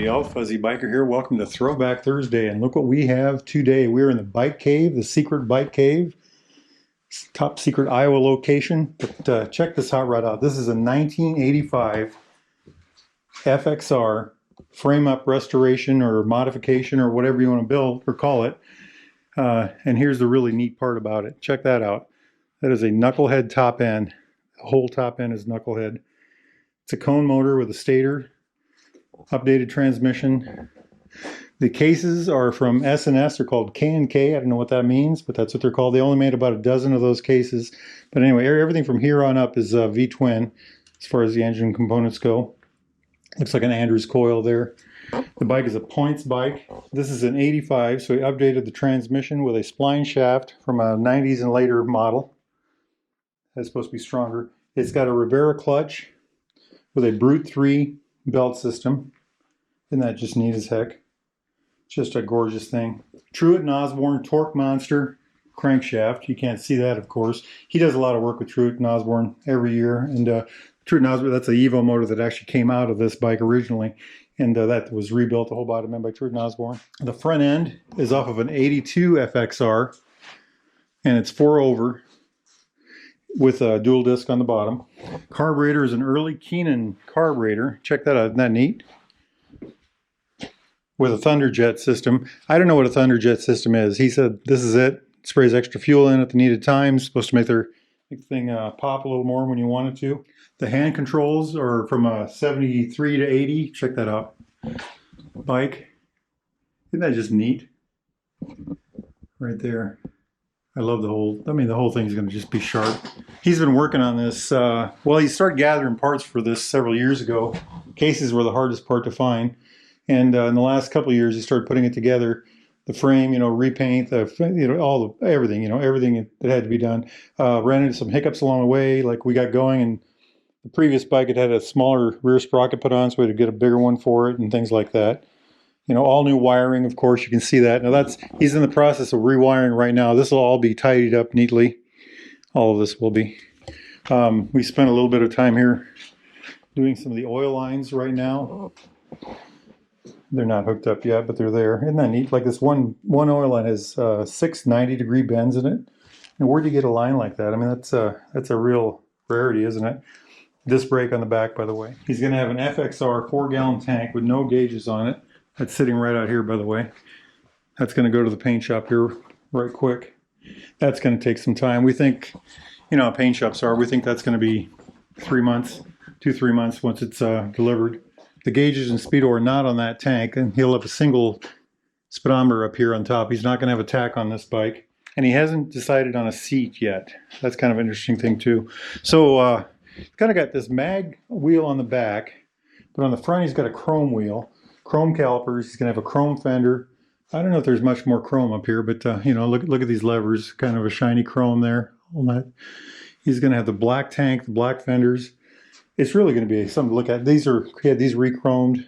everybody, All Fuzzy Biker here. Welcome to Throwback Thursday, and look what we have today. We're in the bike cave, the secret bike cave, top secret Iowa location. But check this hot rod out. This is a 1985 FXR frame-up restoration or modification or whatever you want to build or call it. And here's the really neat part about it. Check that out. That is a Knucklehead top end. The whole top end is Knucklehead. It's a cone motor with a stator. Updated transmission. The cases are from S&S. They're called K&K. I don't know what that means, but that's what they're called. They only made about a dozen of those cases. But anyway, everything from here on up is V-twin as far as the engine components go. Looks like an Andrews coil there. The bike is a points bike. This is an 85, so we updated the transmission with a spline shaft from a 90s and later model. That's supposed to be stronger. It's got a Rivera clutch with a Brute 3 belt system. Isn't that just neat as heck? Just a gorgeous thing. Truett and Osborne Torque Monster crankshaft. You can't see that, of course. He does a lot of work with Truett and Osborne every year. And Truett and Osborne, that's an Evo motor that actually came out of this bike originally. And that was rebuilt, the whole bottom end, by Truett and Osborne. The front end is off of an 82 FXR. And it's 4-over. With a dual disc on the bottom. Carburetor is an early Keenan carburetor. Check that out, isn't that neat? With a Thunderjet system. I don't know what a Thunderjet system is. He said this is it. Sprays extra fuel in at the needed times. Supposed to make the thing pop a little more when you want it to. The hand controls are from a 73 to 80. Check that out. Bike. Isn't that just neat? Right there. I love the whole thing's going to just be sharp. He's been working on this, well, he started gathering parts for this several years ago. Cases were the hardest part to find. And in the last couple of years, he started putting it together. The frame, repaint, everything, everything that had to be done. Ran into some hiccups along the way, like we got going, and the previous bike had a smaller rear sprocket put on, so we had to get a bigger one for it and things like that. All new wiring, of course, you can see that. Now he's in the process of rewiring right now. This will all be tidied up neatly. All of this will be. We spent a little bit of time here doing some of the oil lines right now. They're not hooked up yet, but they're there. Isn't that neat? Like this one oil line has 6 90-degree bends in it. And where'd you get a line like that? I mean, that's a real rarity, isn't it? Disc brake on the back, by the way. He's going to have an FXR 4-gallon tank with no gauges on it. That's sitting right out here, by the way. That's going to go to the paint shop here right quick. That's going to take some time. We think, how paint shops are, we think that's going to be 3 months, 2-3 months once it's delivered. The gauges and speedo are not on that tank, and he'll have a single speedometer up here on top. He's not going to have a tack on this bike. And he hasn't decided on a seat yet. That's kind of an interesting thing, too. So, he's kind of got this mag wheel on the back, but on the front he's got a chrome wheel. Chrome calipers. He's going to have a chrome fender. I don't know if there's much more chrome up here, but look at these levers. Kind of a shiny chrome there. All that. He's going to have the black tank, the black fenders. It's really going to be something to look at. He had these re-chromed.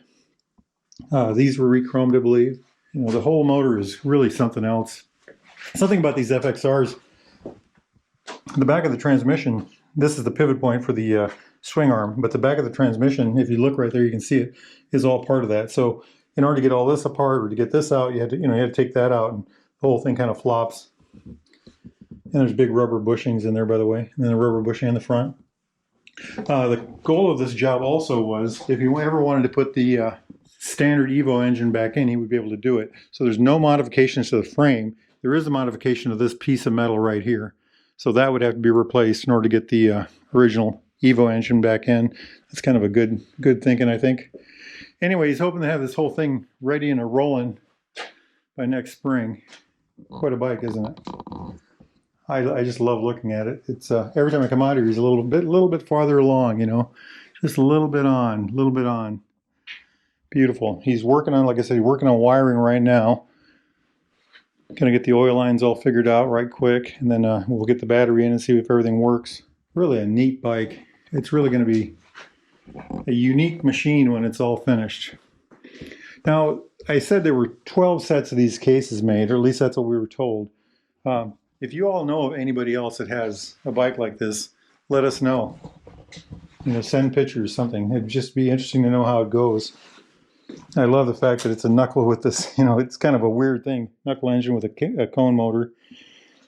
These were re-chromed, I believe. The whole motor is really something else. Something about these FXRs. The back of the transmission. This is the pivot point for the swing arm, but the back of the transmission, if you look right there, you can see it, is all part of that. So in order to get all this apart or to get this out, you had to take that out, and the whole thing kind of flops. And there's big rubber bushings in there, by the way, and then the rubber bushing in the front. The goal of this job also was, if you ever wanted to put the standard Evo engine back in, he would be able to do it. So there's no modifications to the frame. There is a modification of this piece of metal right here. So that would have to be replaced in order to get the original Evo engine back in. That's kind of a good thinking, I think. Anyway, he's hoping to have this whole thing ready and rolling by next spring. Quite a bike, isn't it? I just love looking at it. It's every time I come out here, he's a little bit farther along, just a little bit on. Beautiful. He's working on, like I said, he's working on wiring right now. Gonna get the oil lines all figured out right quick, and then we'll get the battery in and see if everything works. Really a neat bike. It's really going to be a unique machine when it's all finished. Now, I said there were 12 sets of these cases made, or at least that's what we were told. If you all know of anybody else that has a bike like this, let us know. Send pictures, something. It'd just be interesting to know how it goes. I love the fact that it's a knuckle with this, it's kind of a weird thing. Knuckle engine with a cone motor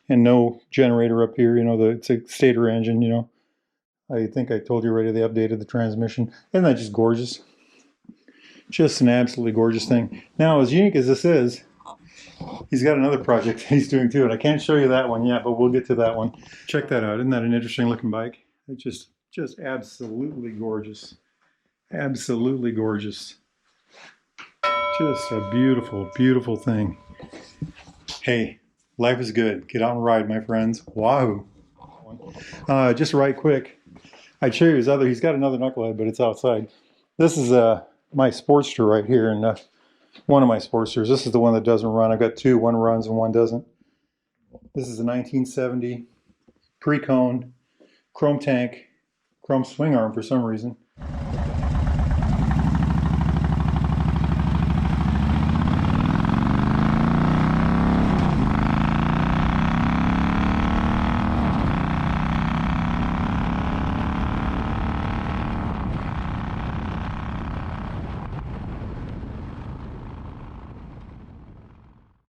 and no generator up here, it's a stator engine. I think I told you already they updated the transmission. Isn't that just gorgeous? Just an absolutely gorgeous thing. Now, as unique as this is, he's got another project he's doing too, and I can't show you that one yet, but we'll get to that one. Check that out. Isn't that an interesting looking bike? It's just absolutely gorgeous. Absolutely gorgeous. Just a beautiful, beautiful thing. Hey, life is good. Get out and ride, my friends. Wahoo. Just right quick, I'd show you his other, he's got another knucklehead, but it's outside. This is my Sportster right here, and one of my Sportsters. This is the one that doesn't run. I've got two, one runs and one doesn't. This is a 1970 pre-cone, chrome tank, chrome swing arm for some reason.